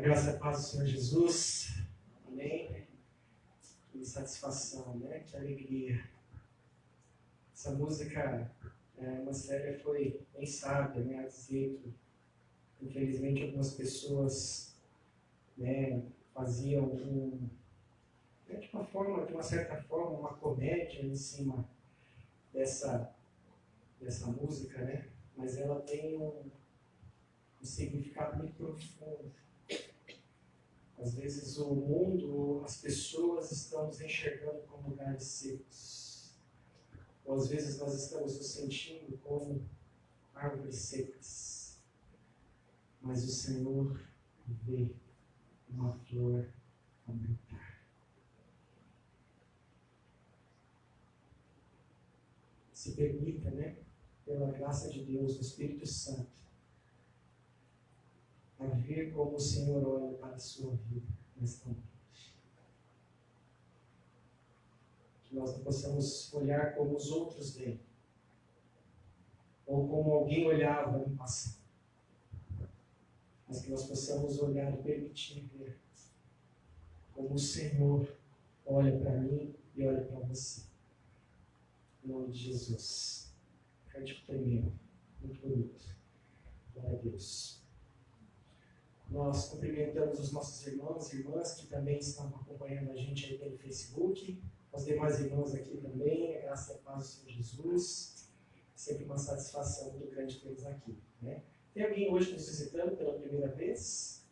Graça e paz do Senhor Jesus. Amém. Que satisfação, né? Que alegria. Essa música, uma série foi bem sábia, né? A dizer que, infelizmente, algumas pessoas, né, faziam de uma certa forma, uma comédia em cima dessa música, né? Mas ela tem um significado muito profundo. Às vezes o mundo, as pessoas estão nos enxergando como lugares secos. Ou às vezes nós estamos nos sentindo como árvores secas. Mas o Senhor vê uma flor a brotar. Se permita, né, pela graça de Deus, o Espírito Santo, a ver como o Senhor olha para a sua vida nesta noite. Que nós não possamos olhar como os outros veem, ou como alguém olhava no passado, mas que nós possamos olhar e permitir ver como o Senhor olha para mim e olha para você. Em nome de Jesus. Cântico primeiro. Muito bonito. Glória a Deus. Nós cumprimentamos os nossos irmãos e irmãs que também estão acompanhando a gente aí pelo Facebook, os demais irmãos aqui também, a graça e a paz do Senhor Jesus. Sempre uma satisfação muito grande tê-los aqui, né? Tem alguém hoje nos visitando pela primeira vez?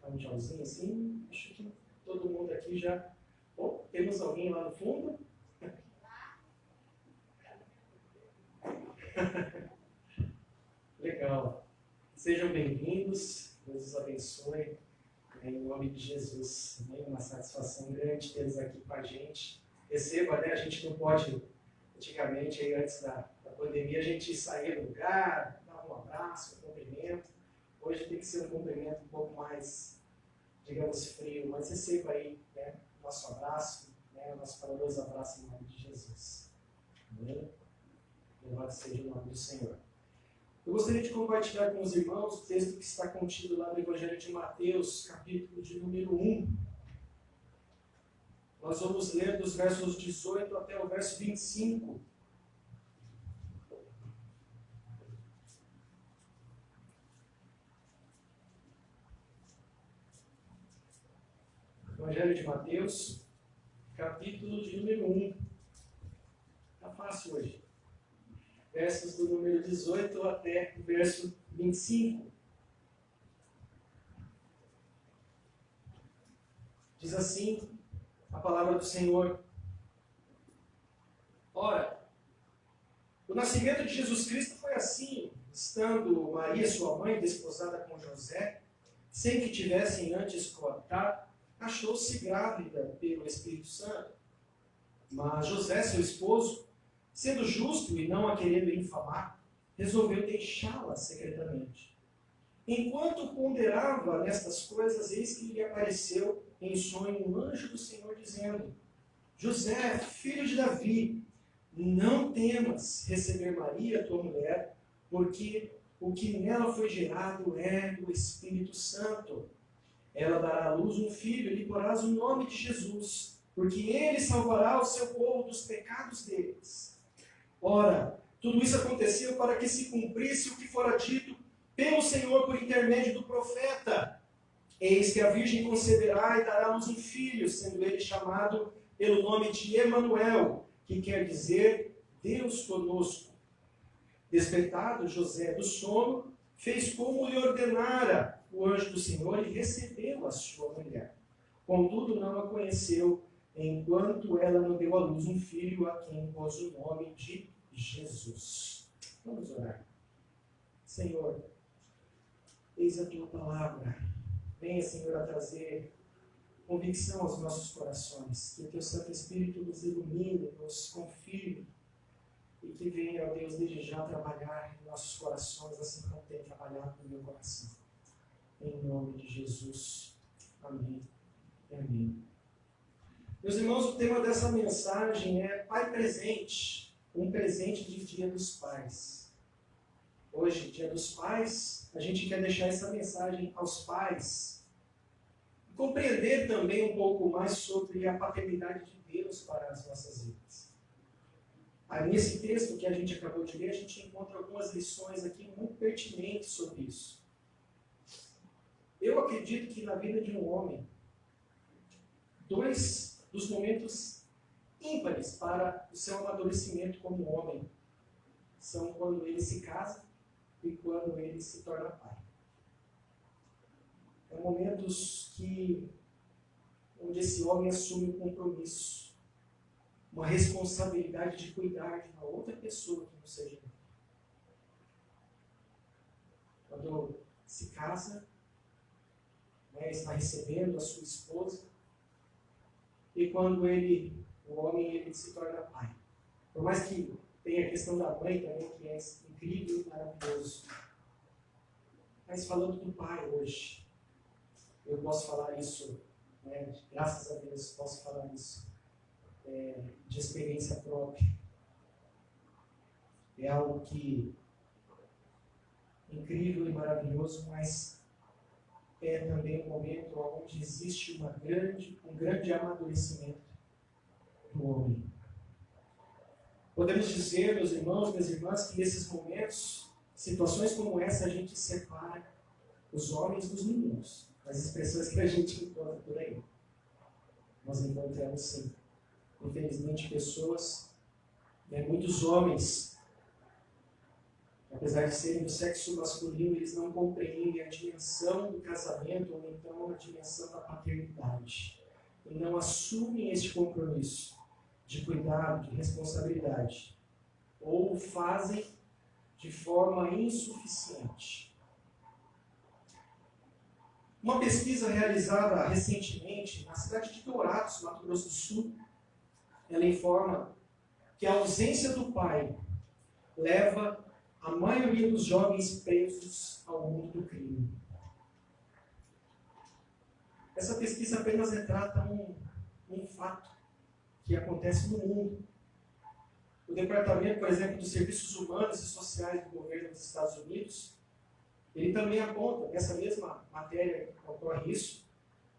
Dá um tchauzinho assim? Acho que todo mundo aqui já... Bom, temos alguém lá no fundo? Legal. Sejam bem-vindos, Deus os abençoe, em nome de Jesus. É uma satisfação grande tê-los aqui com a gente. Receba, né? A gente não pode, antigamente, aí, antes da pandemia, a gente saía do lugar, dava um abraço, um cumprimento. Hoje tem que ser um cumprimento um pouco mais, digamos, frio, mas receba aí, né, nosso abraço, né, nosso caloroso abraço em nome de Jesus. Amém? Louvado seja o nome do Senhor. Eu gostaria de compartilhar com os irmãos o texto que está contido lá no Evangelho de Mateus, capítulo de número 1. Nós vamos ler dos versos 18 até o verso 25. Evangelho de Mateus, capítulo de número 1. Está fácil hoje. Versos do número 18 até o verso 25. Diz assim a palavra do Senhor. Ora, o nascimento de Jesus Cristo foi assim, estando Maria, sua mãe, desposada com José, sem que tivessem antes coabitado, achou-se grávida pelo Espírito Santo. Mas José, seu esposo, sendo justo e não a querendo infamar, resolveu deixá-la secretamente. Enquanto ponderava nestas coisas, eis que lhe apareceu em sonho um anjo do Senhor, dizendo: José, filho de Davi, não temas receber Maria, tua mulher, porque o que nela foi gerado é do Espírito Santo. Ela dará à luz um filho e lhe porás o nome de Jesus, porque ele salvará o seu povo dos pecados deles. Ora, tudo isso aconteceu para que se cumprisse o que fora dito pelo Senhor por intermédio do profeta. Eis que a Virgem conceberá e dará à luz um filho, sendo ele chamado pelo nome de Emanuel, que quer dizer Deus conosco. Despertado José do sono, fez como lhe ordenara o anjo do Senhor e recebeu a sua mulher. Contudo, não a conheceu, enquanto ela não deu à luz um filho, a quem pôs o nome de Jesus. Vamos orar. Senhor, eis a tua palavra. Venha, Senhor, a trazer convicção aos nossos corações. Que o teu Santo Espírito nos ilumine, nos confirme. E que venha, ó Deus, desde já trabalhar em nossos corações, assim como tem trabalhado no meu coração. Em nome de Jesus. Amém. Amém. Meus irmãos, o tema dessa mensagem é Pai Presente. Um presente de Dia dos Pais. Hoje, Dia dos Pais, a gente quer deixar essa mensagem aos pais. Compreender também um pouco mais sobre a paternidade de Deus para as nossas vidas. Aí, nesse texto que a gente acabou de ler, a gente encontra algumas lições aqui muito pertinentes sobre isso. Eu acredito que na vida de um homem, dois dos momentos ímpares para o seu amadurecimento como homem são quando ele se casa e quando ele se torna pai. São momentos onde esse homem assume um compromisso, uma responsabilidade de cuidar de uma outra pessoa que não seja ele. Quando se casa, está recebendo a sua esposa, e quando o homem ele se torna pai. Por mais que tenha a questão da mãe também, que é incrível e maravilhoso. Mas falando do pai hoje, eu posso falar isso, graças a Deus, posso falar isso de experiência própria. É algo que incrível e maravilhoso, mas é também um momento onde existe um grande amadurecimento do homem. Podemos dizer, meus irmãos, minhas irmãs, que nesses momentos, situações como essa, a gente separa os homens dos meninos. As expressões que a gente encontra por aí. Nós encontramos, sim, infelizmente, pessoas, muitos homens, apesar de serem do sexo masculino, eles não compreendem a dimensão do casamento ou então a dimensão da paternidade. E não assumem este compromisso de cuidado, de responsabilidade. Ou fazem de forma insuficiente. Uma pesquisa realizada recentemente na cidade de Dourados, Mato Grosso do Sul, ela informa que a ausência do pai leva a maioria dos jovens presos ao mundo do crime. Essa pesquisa apenas retrata um fato que acontece no mundo. O Departamento, por exemplo, dos Serviços Humanos e Sociais do governo dos Estados Unidos, ele também aponta, nessa mesma matéria que ocorre isso,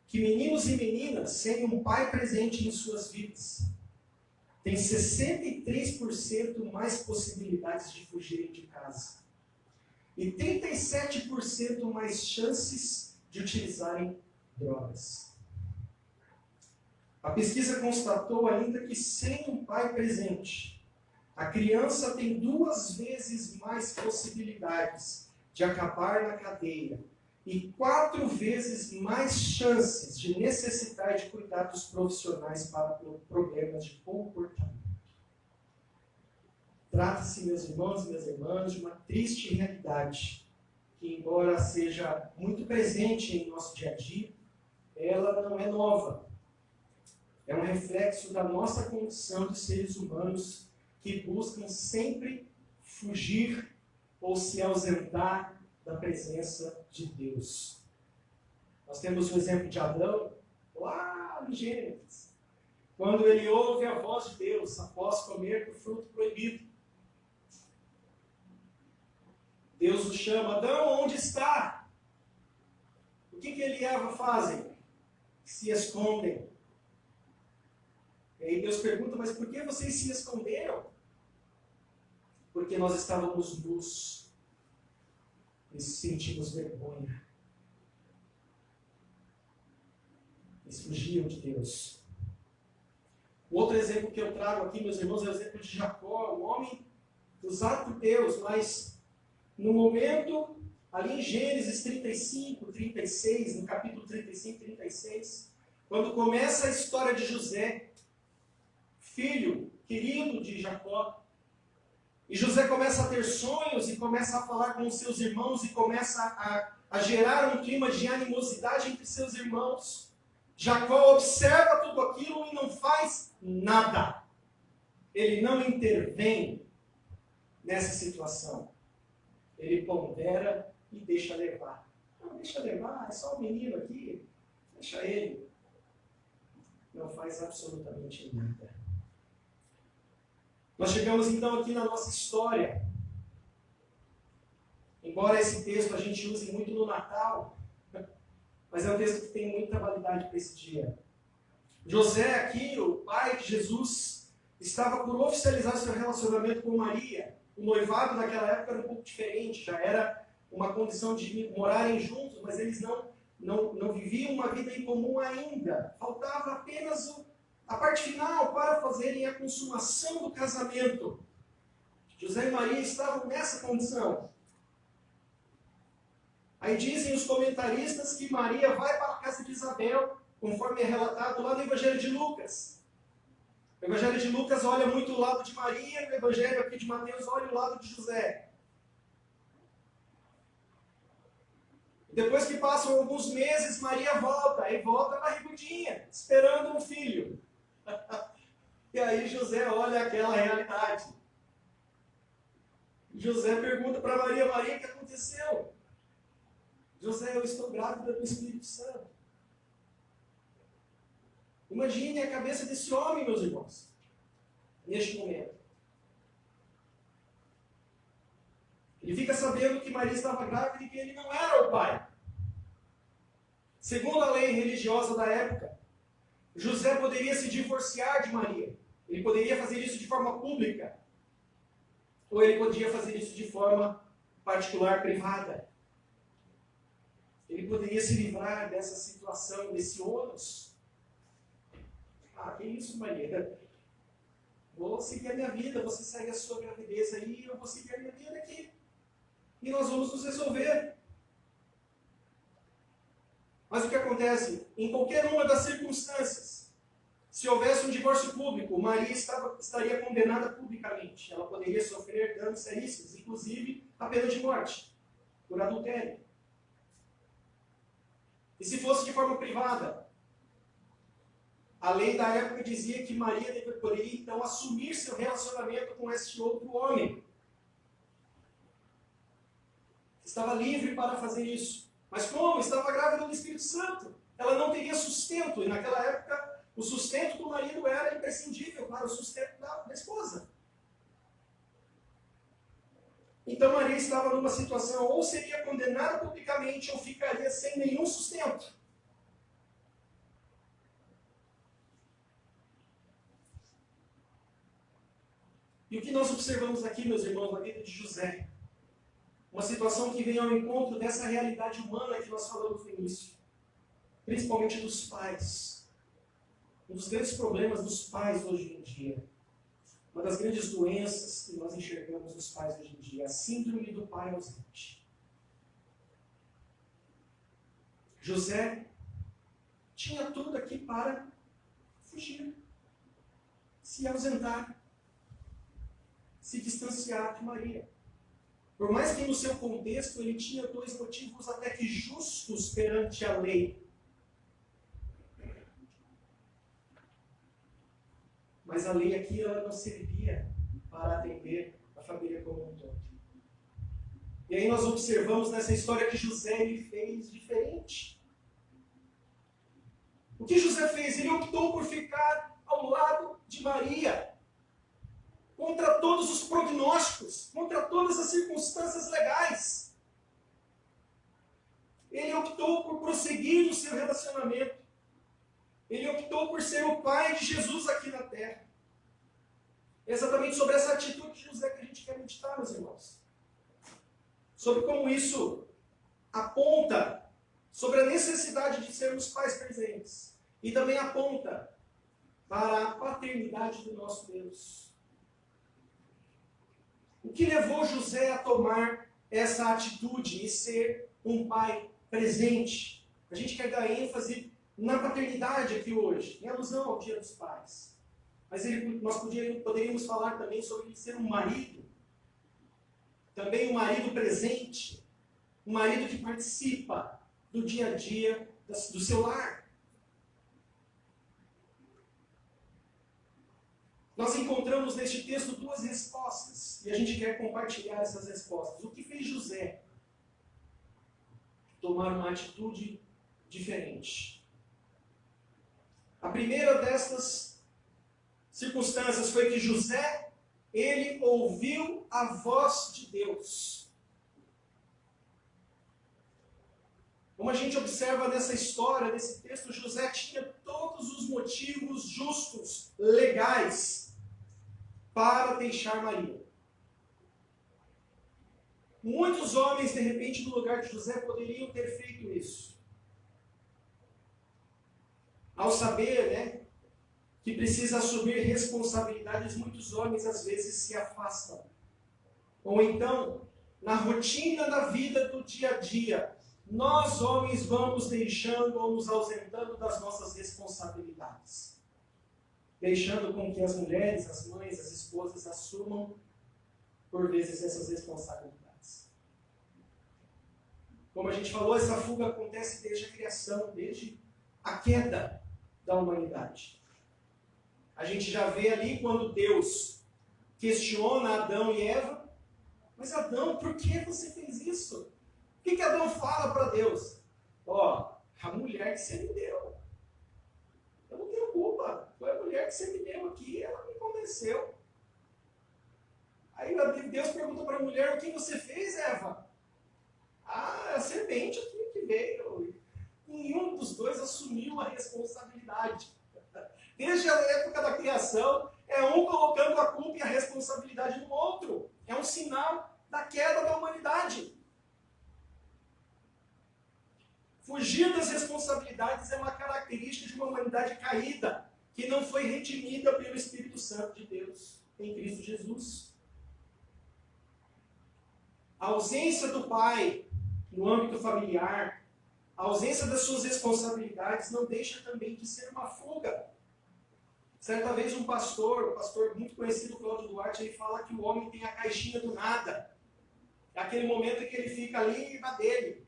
que meninos e meninas sem um pai presente em suas vidas têm 63% mais possibilidades de fugirem de casa e 37% mais chances de utilizarem drogas. A pesquisa constatou ainda que sem um pai presente, a criança tem 2 vezes mais possibilidades de acabar na cadeia e 4 vezes mais chances de necessitar de cuidados profissionais para problemas de comportamento. Trata-se, meus irmãos e minhas irmãs, de uma triste realidade que, embora seja muito presente em nosso dia a dia, ela não é nova. É um reflexo da nossa condição de seres humanos que buscam sempre fugir ou se ausentar da presença de Deus. Nós temos o exemplo de Adão, lá no Gênesis, quando ele ouve a voz de Deus após comer do fruto proibido. Deus o chama: Adão, onde está? O que ele e Eva fazem? Se escondem. E aí Deus pergunta: mas por que vocês se esconderam? Porque nós estávamos nus e sentimos vergonha. Eles fugiam de Deus. O outro exemplo que eu trago aqui, meus irmãos, é o exemplo de Jacó, um homem usado por Deus, mas no momento, ali em Gênesis 35, 36, no capítulo 35, 36, quando começa a história de José, filho querido de Jacó, e José começa a ter sonhos e começa a falar com os seus irmãos e começa a gerar um clima de animosidade entre seus irmãos. Jacó observa tudo aquilo e não faz nada. Ele não intervém nessa situação. Ele pondera e deixa levar. Não, deixa levar, é só um menino aqui, deixa ele. Não faz absolutamente nada. Nós chegamos então aqui na nossa história. embora esse texto a gente use muito no Natal, mas é um texto que tem muita validade para esse dia. José aqui, o pai de Jesus, estava por oficializar seu relacionamento com Maria. O noivado naquela época era um pouco diferente, já era uma condição de morarem juntos, mas eles não viviam uma vida em comum ainda. Faltava apenas a parte final para fazerem a consumação do casamento. José e Maria estavam nessa condição. Aí dizem os comentaristas que Maria vai para a casa de Isabel, conforme é relatado lá no Evangelho de Lucas. O Evangelho de Lucas olha muito o lado de Maria, e o Evangelho aqui de Mateus olha o lado de José. Depois que passam alguns meses, Maria volta, e volta barrigudinha, esperando um filho. E aí José olha aquela realidade. José pergunta para Maria, Maria, o que aconteceu? José, eu estou grávida do Espírito Santo. Imagine a cabeça desse homem, meus irmãos, neste momento. Ele fica sabendo que Maria estava grávida e que ele não era o pai. Segundo a lei religiosa da época, José poderia se divorciar de Maria. Ele poderia fazer isso de forma pública. Ou ele podia fazer isso de forma particular, privada. Ele poderia se livrar dessa situação, desse ônus. Ah, que isso, Maria? Vou seguir a minha vida, você segue a sua gravidez aí, eu vou seguir a minha vida aqui. E nós vamos nos resolver. Mas o que acontece? Em qualquer uma das circunstâncias, se houvesse um divórcio público, Maria estaria condenada publicamente. Ela poderia sofrer danos seríssimos, inclusive a pena de morte, por adultério. E se fosse de forma privada, a lei da época dizia que Maria poderia então assumir seu relacionamento com este outro homem. Estava livre para fazer isso. Mas como? Estava grávida do Espírito Santo. Ela não teria sustento. E naquela época, o sustento do marido era imprescindível para o sustento da esposa. Então Maria estava numa situação, ou seria condenada publicamente, ou ficaria sem nenhum sustento. E o que nós observamos aqui, meus irmãos, na vida de José? Uma situação que vem ao encontro dessa realidade humana que nós falamos no início. Principalmente dos pais. Um dos grandes problemas dos pais hoje em dia. Uma das grandes doenças que nós enxergamos nos pais hoje em dia é a síndrome do pai ausente. José tinha tudo aqui para fugir, se ausentar, se distanciar de Maria. Por mais que no seu contexto ele tinha dois motivos até que justos perante a lei. Mas a lei aqui ela não servia para atender a família como um todo. E aí nós observamos nessa história que José ele fez diferente. O que José fez? Ele optou por ficar ao lado de Maria. Contra todos os prognósticos, contra todas as circunstâncias legais. Ele optou por prosseguir no seu relacionamento. Ele optou por ser o pai de Jesus aqui na terra. É exatamente sobre essa atitude de José que a gente quer meditar, meus irmãos. Sobre como isso aponta sobre a necessidade de sermos pais presentes. E também aponta para a paternidade do nosso Deus. O que levou José a tomar essa atitude e ser um pai presente? A gente quer dar ênfase na paternidade aqui hoje, em alusão ao Dia dos Pais. Mas nós poderíamos falar também sobre ele ser um marido. Também um marido presente. Um marido que participa do dia a dia do seu lar. Nós encontramos neste texto duas respostas. E a gente quer compartilhar essas respostas. O que fez José tomar uma atitude diferente? A primeira destas circunstâncias foi que José, ele ouviu a voz de Deus. Como a gente observa nessa história, nesse texto, José tinha todos os motivos justos, legais, para deixar Maria. Muitos homens, de repente, no lugar de José, poderiam ter feito isso. Ao saber, que precisa assumir responsabilidades, muitos homens às vezes se afastam. Ou então, na rotina da vida do dia a dia, nós homens vamos deixando ou nos ausentando das nossas responsabilidades. Deixando com que as mulheres, as mães, as esposas assumam, por vezes, essas responsabilidades. Como a gente falou, essa fuga acontece desde a criação, desde a queda da humanidade. A gente já vê ali quando Deus questiona Adão e Eva. Mas Adão, por que você fez isso? O que Adão fala para Deus? A mulher que você me deu. Eu não tenho culpa. Foi a mulher que você me deu aqui, ela me convenceu. Aí Deus pergunta para a mulher, o que você fez, Eva? A serpente aqui que veio. Nenhum dos dois assumiu a responsabilidade. Desde a época da criação, é um colocando a culpa e a responsabilidade no outro. É um sinal da queda da humanidade. Fugir das responsabilidades é uma característica de uma humanidade caída, que não foi redimida pelo Espírito Santo de Deus em Cristo Jesus. A ausência do pai no âmbito familiar, a ausência das suas responsabilidades não deixa também de ser uma fuga. Certa vez um pastor muito conhecido, Cláudio Duarte, ele fala que o homem tem a caixinha do nada. É aquele momento em que ele fica ali na dele.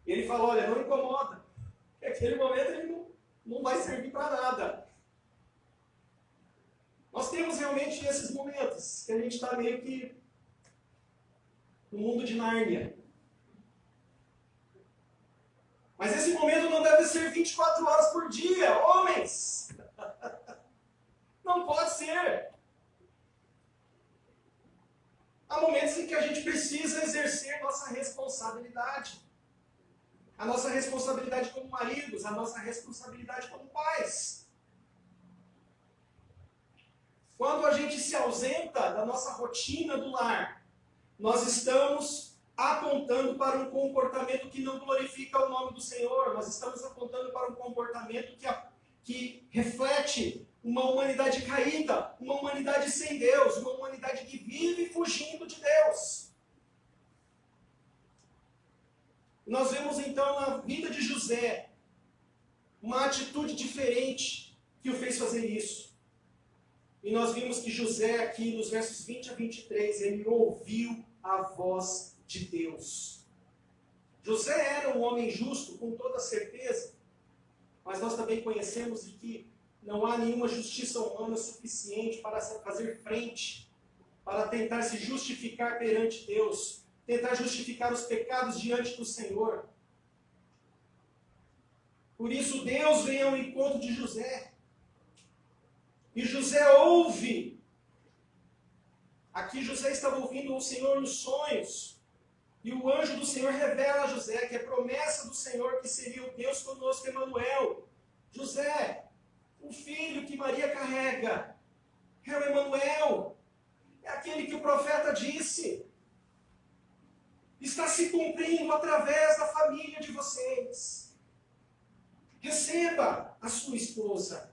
E ele fala, olha, não incomoda. Porque aquele momento ele não vai servir para nada. Nós temos realmente esses momentos que a gente está meio que no mundo de Nárnia. Mas esse momento não deve ser 24 horas por dia, homens! Não pode ser. Há momentos em que a gente precisa exercer nossa responsabilidade. A nossa responsabilidade como maridos, a nossa responsabilidade como pais. Quando a gente se ausenta da nossa rotina do lar, nós estamos apontando para um comportamento que não glorifica o nome do Senhor. Nós estamos apontando para um comportamento que reflete uma humanidade caída, uma humanidade sem Deus, uma humanidade que vive fugindo de Deus. Nós vemos então na vida de José uma atitude diferente que o fez fazer isso. E nós vimos que José aqui nos versos 20 a 23, ele ouviu a voz de Deus. José era um homem justo, com toda certeza, mas nós também conhecemos de que não há nenhuma justiça humana suficiente para fazer frente, para tentar se justificar perante Deus, tentar justificar os pecados diante do Senhor. Por isso Deus vem ao encontro de José. E José ouve. Aqui José estava ouvindo o Senhor nos sonhos. E o anjo do Senhor revela a José que a promessa do Senhor que seria o Deus conosco, Emanuel. José, o filho que Maria carrega, é o Emanuel. É aquele que o profeta disse. Está se cumprindo através da família de vocês. Receba a sua esposa.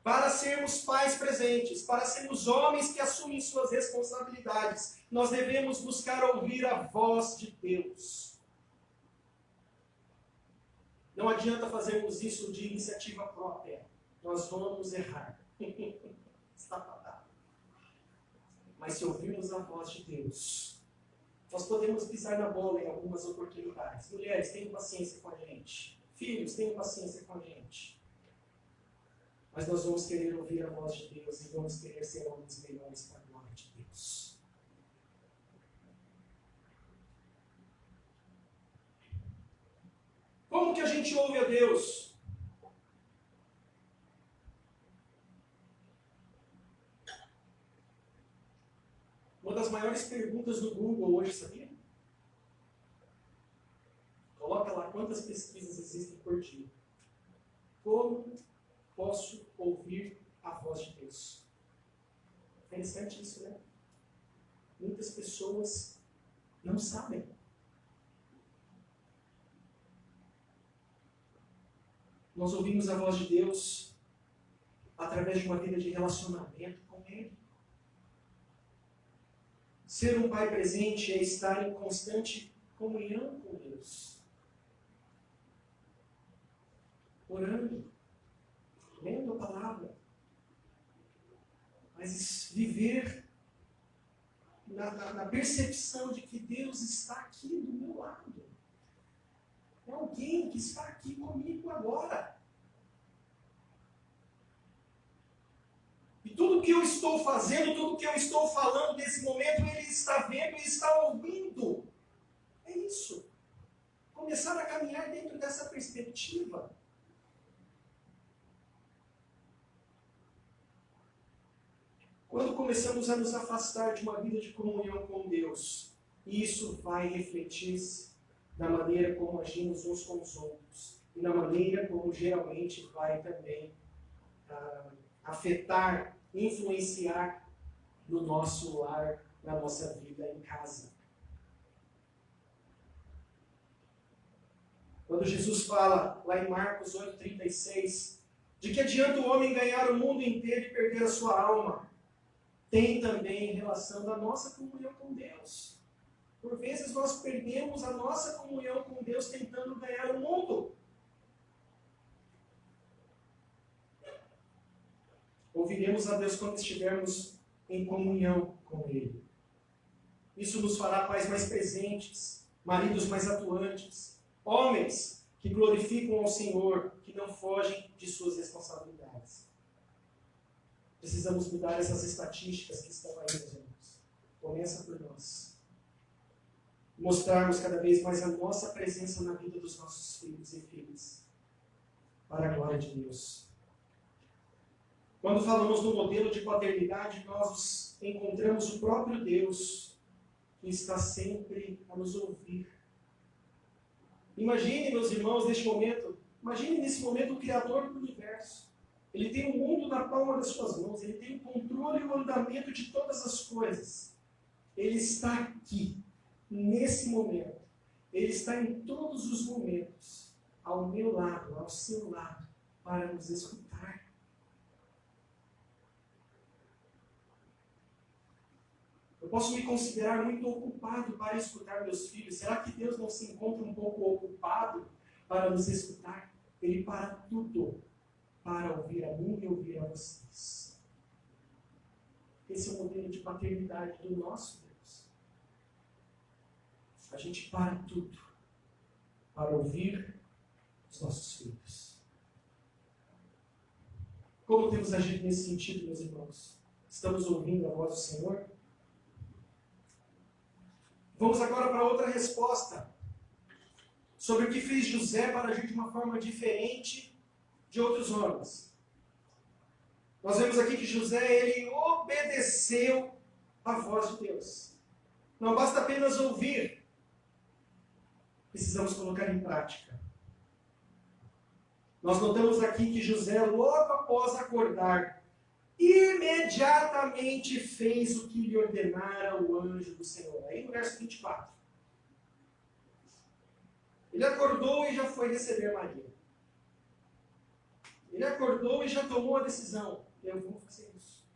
Para sermos pais presentes, para sermos homens que assumem suas responsabilidades, nós devemos buscar ouvir a voz de Deus. Não adianta fazermos isso de iniciativa própria. Nós vamos errar. Está fatal. Mas se ouvirmos a voz de Deus, nós podemos pisar na bola em algumas oportunidades. Mulheres, tenham paciência com a gente. Filhos, tenham paciência com a gente. Mas nós vamos querer ouvir a voz de Deus e vamos querer ser homens melhores para a glória de Deus. Como que a gente ouve a Deus? Uma das maiores perguntas do Google hoje, sabia? quantas pesquisas existem por dia. Como posso ouvir a voz de Deus? Interessante isso, né? Muitas pessoas não sabem. Nós ouvimos a voz de Deus através de uma vida de relacionamento com Ele. Ser um pai presente é estar em constante comunhão com Deus. Orando, lendo a palavra. Mas viver na percepção de que Deus está aqui do meu lado. É alguém que está aqui comigo agora. E tudo que eu estou fazendo, tudo que eu estou falando nesse momento, Ele está vendo e está ouvindo. É isso. Começar a caminhar dentro dessa perspectiva. Quando começamos a nos afastar de uma vida de comunhão com Deus, isso vai refletir-se na maneira como agimos uns com os outros e na maneira como geralmente vai também afetar, influenciar no nosso lar, na nossa vida em casa. Quando Jesus fala, lá em Marcos 8,36, de que adianta o homem ganhar o mundo inteiro e perder a sua alma, tem também relação da nossa comunhão com Deus. Por vezes nós perdemos a nossa comunhão com Deus tentando ganhar o mundo. Ouviremos a Deus quando estivermos em comunhão com Ele. Isso nos fará pais mais presentes, maridos mais atuantes, homens que glorificam ao Senhor, que não fogem de suas responsabilidades. Precisamos mudar essas estatísticas que estão aí, meus irmãos. Começa por nós. Mostrarmos cada vez mais a nossa presença na vida dos nossos filhos e filhas, para a glória de Deus. Quando falamos do modelo de paternidade, nós encontramos o próprio Deus, que está sempre a nos ouvir. Imagine, meus irmãos, neste momento o Criador do universo. Ele tem o mundo na palma das suas mãos, ele tem o controle e o andamento de todas as coisas. Ele está aqui, nesse momento. Ele está em todos os momentos, ao meu lado, ao seu lado, para nos escutar. Eu posso me considerar muito ocupado para escutar meus filhos. Será que Deus não se encontra um pouco ocupado para nos escutar? Ele para tudo para ouvir a mim e ouvir a vocês. Esse é o modelo de paternidade do nosso Deus. A gente para tudo para ouvir os nossos filhos. Como temos agido nesse sentido, meus irmãos? Estamos ouvindo a voz do Senhor? Vamos agora para outra resposta sobre o que fez José para agir de uma forma diferente de outros homens. Nós vemos aqui que José, ele obedeceu a voz de Deus. Não basta apenas ouvir, precisamos colocar em prática. Nós notamos aqui que José, logo após acordar, imediatamente fez o que lhe ordenara o anjo do Senhor. Aí no verso 24. Ele acordou e já foi receber Maria. Ele acordou e já tomou a decisão. Eu vou fazer isso.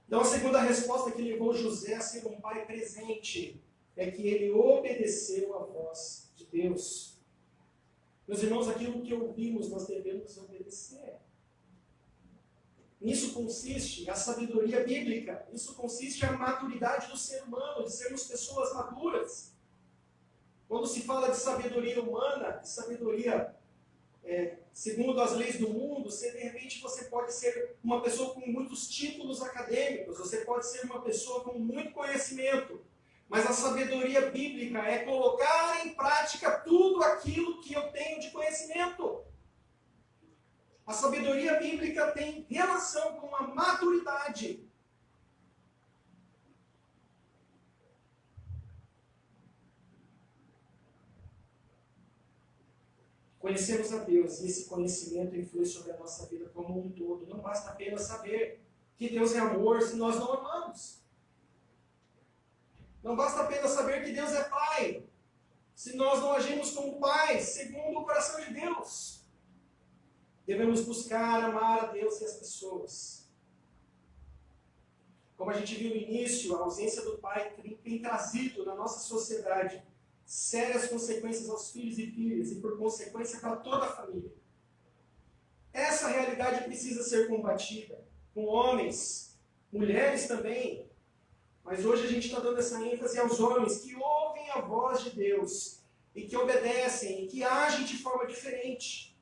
Então a segunda resposta que levou José a ser um pai presente é que ele obedeceu a voz de Deus. Meus irmãos, aquilo que ouvimos nós devemos obedecer. Nisso consiste a sabedoria bíblica, nisso consiste a maturidade do ser humano, de sermos pessoas maduras. Quando se fala de sabedoria humana, de sabedoria segundo as leis do mundo, de repente você pode ser uma pessoa com muitos títulos acadêmicos, você pode ser uma pessoa com muito conhecimento, mas a sabedoria bíblica é colocar em prática tudo aquilo que eu tenho de conhecimento. A sabedoria bíblica tem relação com a maturidade. Conhecemos a Deus e esse conhecimento influi sobre a nossa vida como um todo. Não basta apenas saber que Deus é amor se nós não amamos. Não basta apenas saber que Deus é Pai se nós não agimos como pais, segundo o coração de Deus. Devemos buscar amar a Deus e as pessoas. Como a gente viu no início, a ausência do pai tem trazido na nossa sociedade sérias consequências aos filhos e filhas e, por consequência, para toda a família. Essa realidade precisa ser combatida com homens, mulheres também, mas hoje a gente está dando essa ênfase aos homens que ouvem a voz de Deus e que obedecem e que agem de forma diferente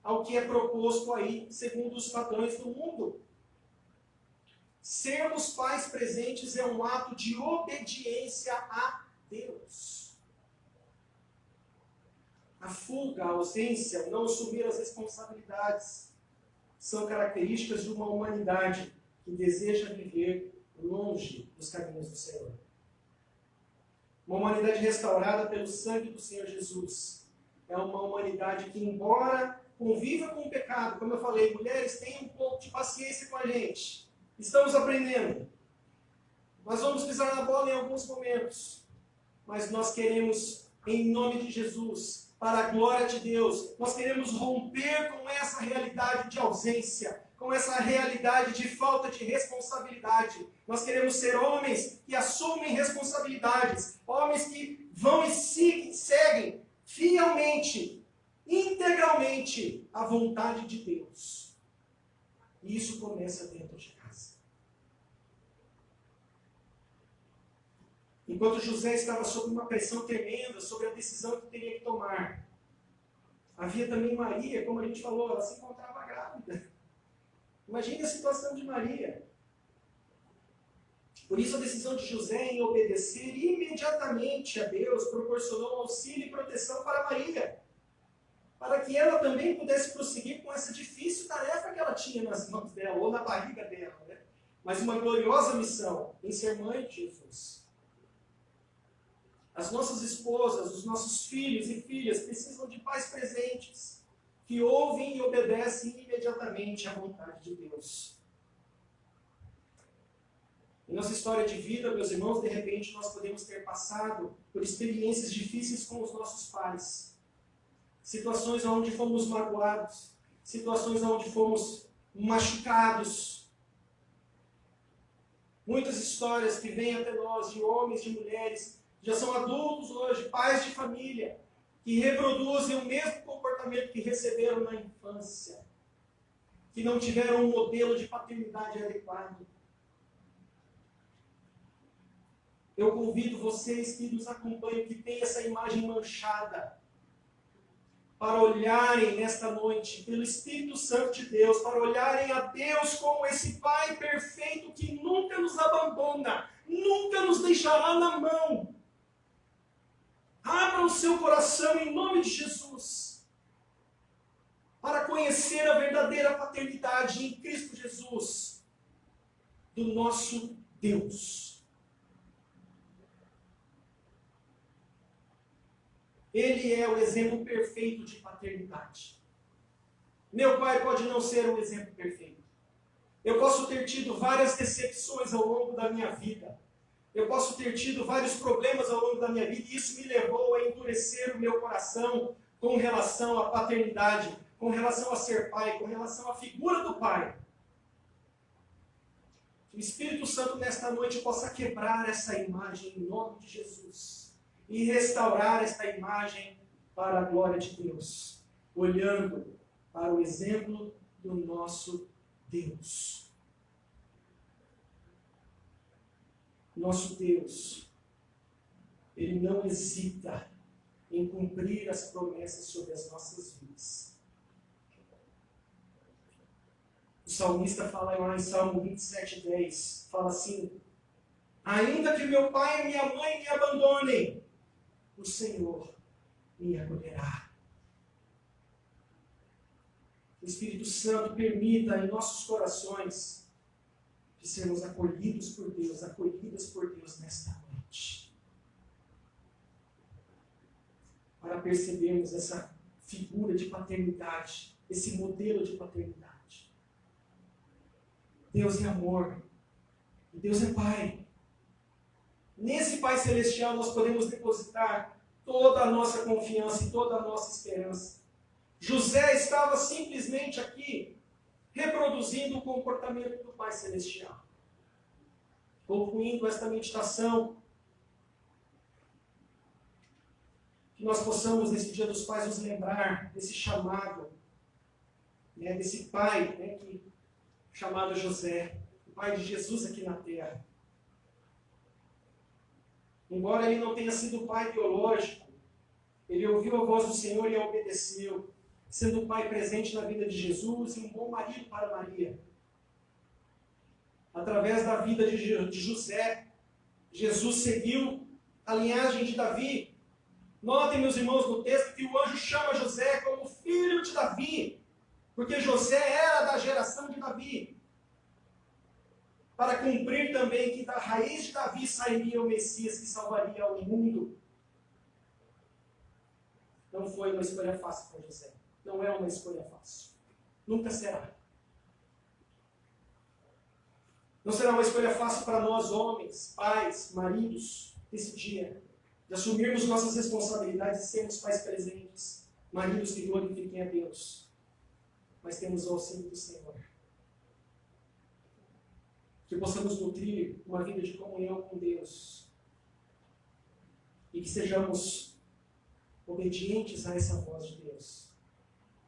ao que é proposto aí, segundo os padrões do mundo. Sermos pais presentes é um ato de obediência a Deus. A fuga, a ausência, o não assumir as responsabilidades são características de uma humanidade que deseja viver longe dos caminhos do Senhor. Uma humanidade restaurada pelo sangue do Senhor Jesus. É uma humanidade que, embora conviva com o pecado, como eu falei, mulheres, tenham um pouco de paciência com a gente. Estamos aprendendo. Nós vamos pisar na bola em alguns momentos. Mas nós queremos, em nome de Jesus, para a glória de Deus, nós queremos romper com essa realidade de ausência, com essa realidade de falta de responsabilidade. Nós queremos ser homens que assumem responsabilidades, homens que vão e seguem fielmente, integralmente a vontade de Deus. E isso começa dentro de casa. Enquanto José estava sob uma pressão tremenda sobre a decisão que teria que tomar, havia também Maria, como a gente falou, ela se encontrava grávida. Imagine a situação de Maria. Por isso a decisão de José em obedecer imediatamente a Deus proporcionou auxílio e proteção para Maria, para que ela também pudesse prosseguir com essa difícil tarefa que ela tinha nas mãos dela, ou na barriga dela, né? Mas uma gloriosa missão em ser mãe de Jesus. As nossas esposas, os nossos filhos e filhas precisam de pais presentes, que ouvem e obedecem imediatamente à vontade de Deus. Em nossa história de vida, meus irmãos, de repente nós podemos ter passado por experiências difíceis com os nossos pais. Situações onde fomos magoados, situações onde fomos machucados. Muitas histórias que vêm até nós de homens, de mulheres, já são adultos hoje, pais de família, que reproduzem o mesmo comportamento que receberam na infância, que não tiveram um modelo de paternidade adequado. Eu convido vocês que nos acompanham, que têm essa imagem manchada, para olharem nesta noite, pelo Espírito Santo de Deus, para olharem a Deus como esse Pai perfeito que nunca nos abandona, nunca nos deixará na mão. Abra o seu coração em nome de Jesus, para conhecer a verdadeira paternidade em Cristo Jesus, do nosso Deus. Ele é o exemplo perfeito de paternidade. Meu pai pode não ser um exemplo perfeito. Eu posso ter tido várias decepções ao longo da minha vida. Eu posso ter tido vários problemas ao longo da minha vida e isso me levou a endurecer o meu coração com relação à paternidade, com relação a ser pai, com relação à figura do pai. Que o Espírito Santo nesta noite possa quebrar essa imagem em nome de Jesus e restaurar esta imagem para a glória de Deus, olhando para o exemplo do nosso Deus. Nosso Deus, Ele não hesita em cumprir as promessas sobre as nossas vidas. O salmista fala lá em Salmo 27:10, fala assim: ainda que meu pai e minha mãe me abandonem, o Senhor me acolherá. O Espírito Santo permita em nossos corações de sermos acolhidas por Deus nesta noite. Para percebermos essa figura de paternidade, esse modelo de paternidade. Deus é amor. E Deus é Pai. Nesse Pai Celestial nós podemos depositar toda a nossa confiança e toda a nossa esperança. José estava simplesmente aqui reproduzindo o comportamento do Pai Celestial. Concluindo esta meditação, que nós possamos, nesse Dia dos Pais, nos lembrar desse chamado, desse Pai, chamado José, o Pai de Jesus aqui na Terra. Embora ele não tenha sido pai biológico, ele ouviu a voz do Senhor e a obedeceu, sendo um pai presente na vida de Jesus e um bom marido para Maria. Através da vida de José, Jesus seguiu a linhagem de Davi. Notem, meus irmãos, no texto que o anjo chama José como filho de Davi, porque José era da geração de Davi. Para cumprir também que da raiz de Davi sairia o Messias que salvaria o mundo. Não foi uma escolha fácil para José. Não é uma escolha fácil. Nunca será. Não será uma escolha fácil para nós, homens, pais, maridos, nesse dia, de assumirmos nossas responsabilidades e sermos pais presentes, maridos que glorifiquem a Deus. Mas temos o auxílio do Senhor. Que possamos nutrir uma vida de comunhão com Deus. E que sejamos obedientes a essa voz de Deus.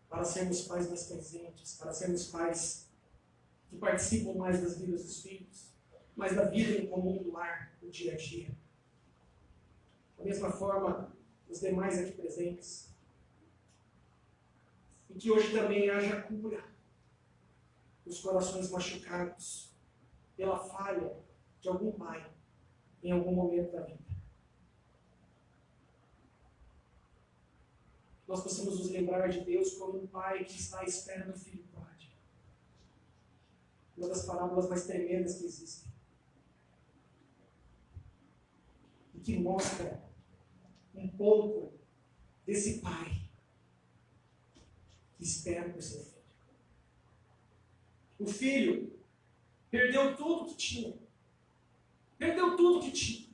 Para sermos pais mais presentes, para sermos pais que participam mais das vidas dos filhos, mais da vida em comum do lar, do dia a dia. Da mesma forma, os demais aqui presentes. E que hoje também haja cura dos corações machucados pela falha de algum pai em algum momento da vida. Nós possamos nos lembrar de Deus como um pai que está à espera do filho pródigo. Uma das parábolas mais tremendas que existem. E que mostra um pouco desse pai que espera por seu filho. O filho perdeu tudo que tinha. Perdeu tudo que tinha.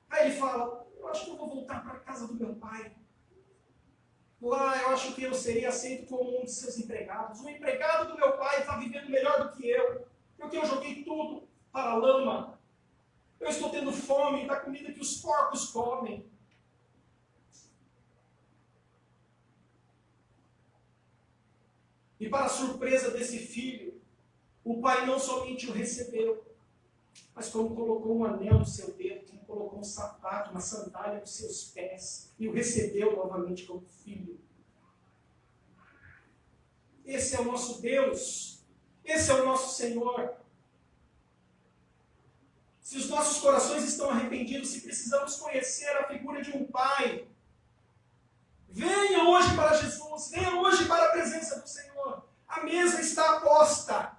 Aí ele fala, eu acho que eu vou voltar para a casa do meu pai. Lá eu acho que eu seria aceito como um de seus empregados. O empregado do meu pai está vivendo melhor do que eu. Porque eu joguei tudo para a lama. Eu estou tendo fome da comida que os porcos comem. E para a surpresa desse filho, o pai não somente o recebeu, mas como colocou um anel no seu dedo, como colocou um sapato, uma sandália nos seus pés, e o recebeu novamente como filho. Esse é o nosso Deus. Esse é o nosso Senhor. Se os nossos corações estão arrependidos, se precisamos conhecer a figura de um pai, venha hoje para Jesus, venha hoje para a presença do Senhor. A mesa está posta.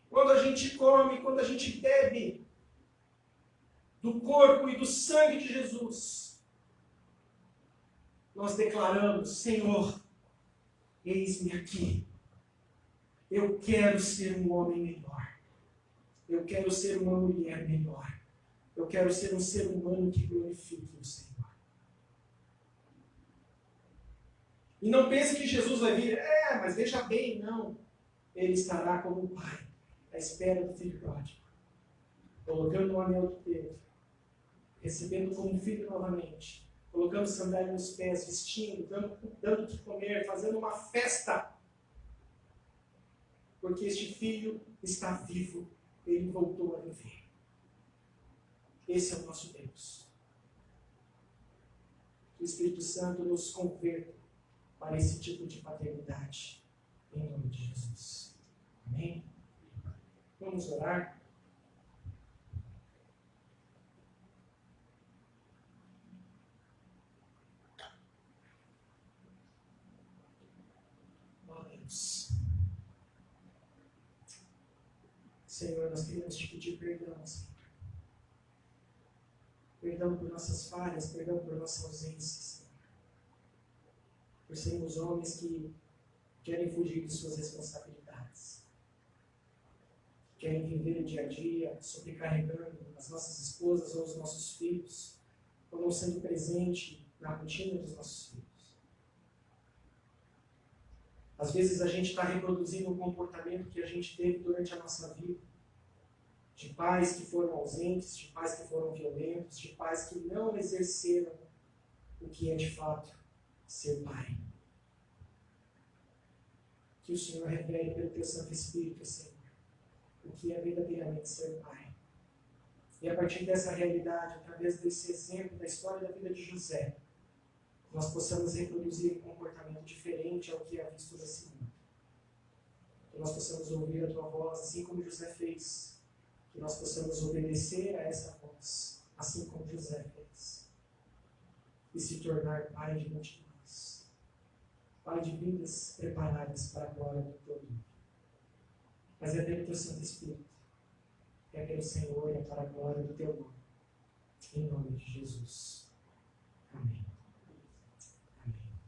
Quando a gente come, quando a gente bebe do corpo e do sangue de Jesus, nós declaramos, Senhor, eis-me aqui. Eu quero ser um homem melhor. Eu quero ser uma mulher melhor. Eu quero ser um ser humano que glorifique o Senhor. E não pense que Jesus vai vir, mas veja bem, não. Ele estará como um pai, à espera do filho pródigo, colocando um anel de dedo, recebendo como filho novamente, colocando sandália nos pés, vestindo, dando o que comer, fazendo uma festa. Porque este filho está vivo, ele voltou a viver. Esse é o nosso Deus. Que o Espírito Santo nos converta para esse tipo de paternidade, em nome de Jesus. Amém? Vamos orar. Deus. Senhor, nós queremos te pedir perdão, Senhor, Perdão por nossas falhas, perdão por nossa ausência, Senhor. Por sermos homens que querem fugir de suas responsabilidades. Querem viver o dia a dia sobrecarregando as nossas esposas ou os nossos filhos, ou não sendo presente na rotina dos nossos filhos. Às vezes a gente está reproduzindo um comportamento que a gente teve durante a nossa vida, de pais que foram ausentes, de pais que foram violentos, de pais que não exerceram o que é de fato ser pai. Que o Senhor revele pelo Teu Santo Espírito, Senhor, o que é verdadeiramente ser pai. E a partir dessa realidade, através desse exemplo da história da vida de José, nós possamos reproduzir um comportamento diferente ao que é visto nesse mundo. Que nós possamos ouvir a Tua voz, assim como José fez. Que nós possamos obedecer a essa voz, assim como José fez. E se tornar pai de multidões. Pai de vidas preparadas para a glória do Teu nome. Mas é pelo Teu Santo Espírito. É pelo Senhor e é para a glória do Teu nome. Em nome de Jesus. Amém.